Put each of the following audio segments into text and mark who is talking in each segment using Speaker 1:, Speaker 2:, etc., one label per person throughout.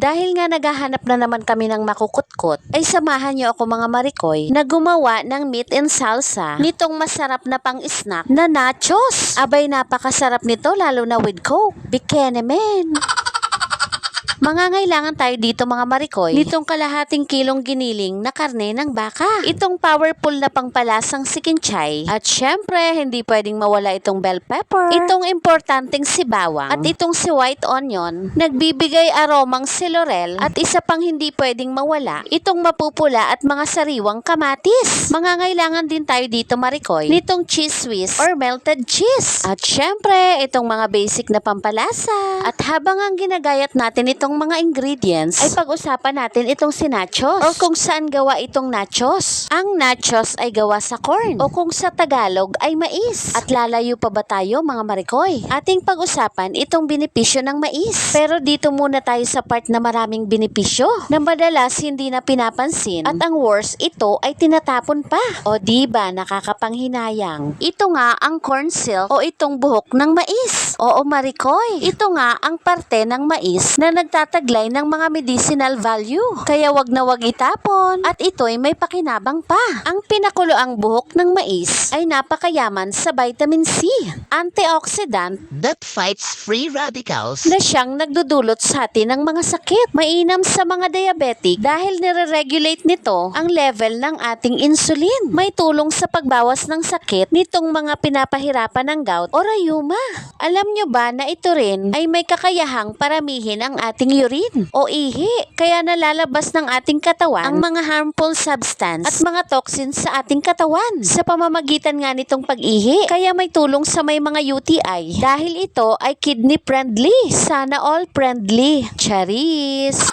Speaker 1: Dahil nga naghahanap na naman kami ng makukutkot, ay samahan niyo ako mga Marikoy na gumawa ng meat and salsa nitong masarap na pang-snack na nachos. Abay, napakasarap nito lalo na with Coke. Bikini men. Mangangailangan tayo dito mga Marikoy nitong kalahating kilong giniling na karne ng baka. Itong powerful na pangpalasang sikinchay. At syempre, hindi pwedeng mawala itong bell pepper. Itong importanteng si bawang. At itong si white onion. Nagbibigay aromang si laurel. At isa pang hindi pwedeng mawala, itong mapupula at mga sariwang kamatis. Mangangailangan din tayo dito Marikoy nitong cheese whiz or melted cheese. At syempre, itong mga basic na pampalasa. At habang ang ginagayat natin itong mga ingredients, ay pag-usapan natin itong si nachos or kung saan gawa itong nachos. Ang nachos ay gawa sa corn o kung sa Tagalog ay mais. At lalayo pa ba tayo mga Marikoy? Ating pag-usapan itong benepisyo ng mais. Pero dito muna tayo sa part na maraming benepisyo na madalas hindi na pinapansin at ang worst, ito ay tinatapon pa. O diba nakakapanghinayang? Ito nga ang corn silk o itong buhok ng mais. Oo Marikoy, ito nga ang parte ng mais na nagtataglay ng mga medicinal value. Kaya wag na wag itapon at ito'y may pakinabang pa. Ang pinakuloang buhok ng mais ay napakayaman sa vitamin C, antioxidant
Speaker 2: that fights free radicals.
Speaker 1: na siyang nagdudulot sa atin ng mga sakit. Mainam sa mga diabetic dahil nire-regulate nito ang level ng ating insulin. May tulong sa pagbawas ng sakit nitong mga pinapahirapan ng gout o rayuma. Alam nyo ba na ito rin ay may kakayahang paramihin ang ating urine o ihi, kaya nalalabas ng ating katawan ang mga harmful substance at mga toxins sa ating katawan sa pamamagitan nga nitong pag-ihi. Kaya may tulong sa may mga UTI dahil ito ay kidney friendly. Sana all friendly. Charis!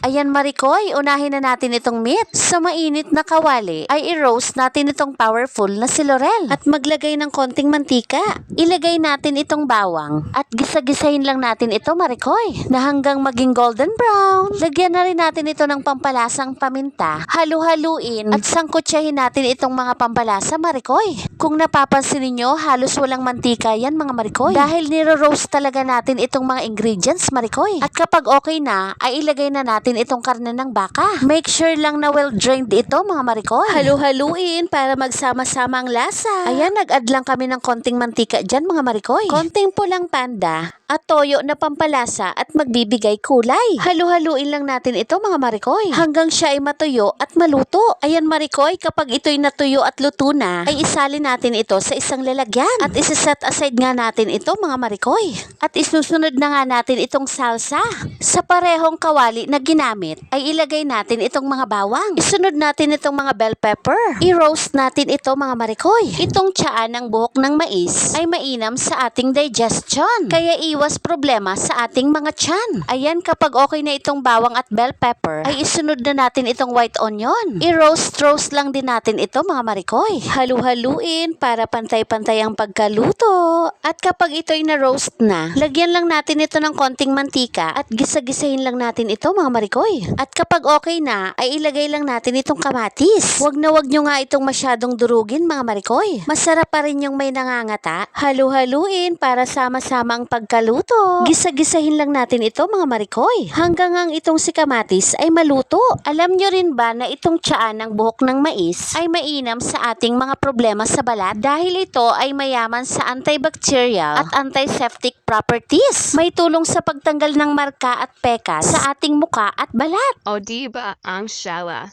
Speaker 1: Ayan Marikoy, unahin na natin itong meat. Sa mainit na kawali ay i-roast natin itong powerful na si laurel at maglagay ng konting mantika. Ilagay natin itong bawang at gisa-gisahin lang natin ito Marikoy na hanggang maging golden brown. Lagyan na rin natin ito ng pampalasang paminta. Halu-haluin at sangkutsahin natin itong mga pampalasa Marikoy. Kung napapansin niyo, halos walang mantika yan mga Marikoy dahil niro-roast talaga natin itong mga ingredients Marikoy. At kapag okay na, ay ilagay na natin itong karne ng baka. Make sure lang na well drained ito mga Marikoy. Halu-haluin para magsama-sama ang lasa. Ayan, nag-add lang kami ng konting mantika dyan mga Marikoy. Konting pulang panda at toyo na pampalasa at magbibigay kulay. Halu-haluin lang natin ito mga Marikoy hanggang siya ay matuyo at maluto. Ayan Marikoy, kapag ito'y natuyo at luto na, ay isalin natin ito sa isang lalagyan at isa-set aside nga natin ito mga Marikoy. At isusunod na nga natin itong salsa. Sa parehong kawali na ginamit, ay ilagay natin itong mga bawang. Isunod natin itong mga bell pepper. I-roast natin ito mga Marikoy. Itong tiyaan ng buhok ng mais ay mainam sa ating digestion. Kaya iwas problema sa ating mga tiyan. Ayan, kapag okay na itong bawang at bell pepper, ay isunod na natin itong white onion. I-roast lang din natin ito mga Marikoy. Halu-haluin para pantay-pantay ang pagkaluto. At kapag ito'y na-roast na, lagyan lang natin ito ng konting mantika at gisa-gisahin lang natin ito mga Marikoy. At kapag okay na, ay ilagay lang natin itong kamatis. Wag na wag nyo nga itong masyadong durugin mga Marikoy. Masarap pa rin yung may nangangata. Halu-haluin para sama-sama ang pagkaluto. Gisa-gisahin lang natin ito mga Marikoy hanggang ang itong si kamatis ay maluto. Alam nyo rin ba na itong tiyaan ng buhok ng mais ay mainam sa ating mga problema sa balat dahil ito ay mayaman sa antibacterial at antiseptic properties. May tulong sa pagtanggal ng marka at pekas sa ating muka at balat.
Speaker 3: O diba ang shawa?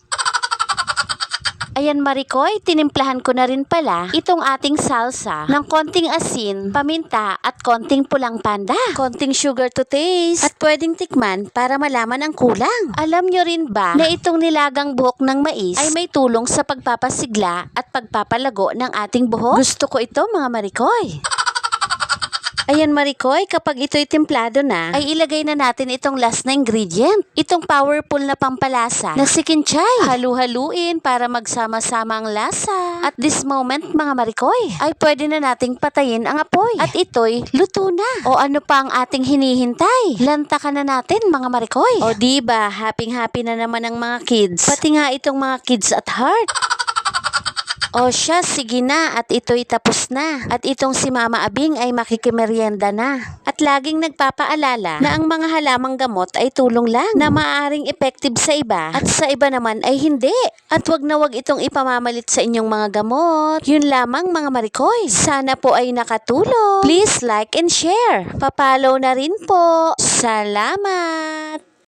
Speaker 1: Ayan Marikoy, tinimplahan ko na rin pala itong ating salsa ng konting asin, paminta at konting pulang panda. Konting sugar to taste at pwedeng tikman para malaman ang kulang. Alam nyo rin ba na itong nilagang buhok ng mais ay may tulong sa pagpapasigla at pagpapalago ng ating buhok? Gusto ko ito mga Marikoy. Ayan Marikoy, kapag ito'y templado na, ay ilagay na natin itong last na ingredient. Itong powerful na pampalasa na sikinchay. Halu-haluin para magsama-sama ang lasa. At this moment mga Marikoy, ay pwede na nating patayin ang apoy. At ito'y luto na. O ano pa ang ating hinihintay? Lantakan na natin mga Marikoy. O diba, happy-happy na naman ang mga kids. Pati nga itong mga kids at heart. O siya, sige na at ito'y tapos na. At itong si Mama Abing ay makikimeryenda na. At laging nagpapaalala na ang mga halamang gamot ay tulong lang na maaaring effective sa iba at sa iba naman ay hindi. At wag na wag itong ipamamalit sa inyong mga gamot. Yun lamang mga Maricoy. Sana po ay nakatulong. Please like and share. Papalo na rin po. Salamat!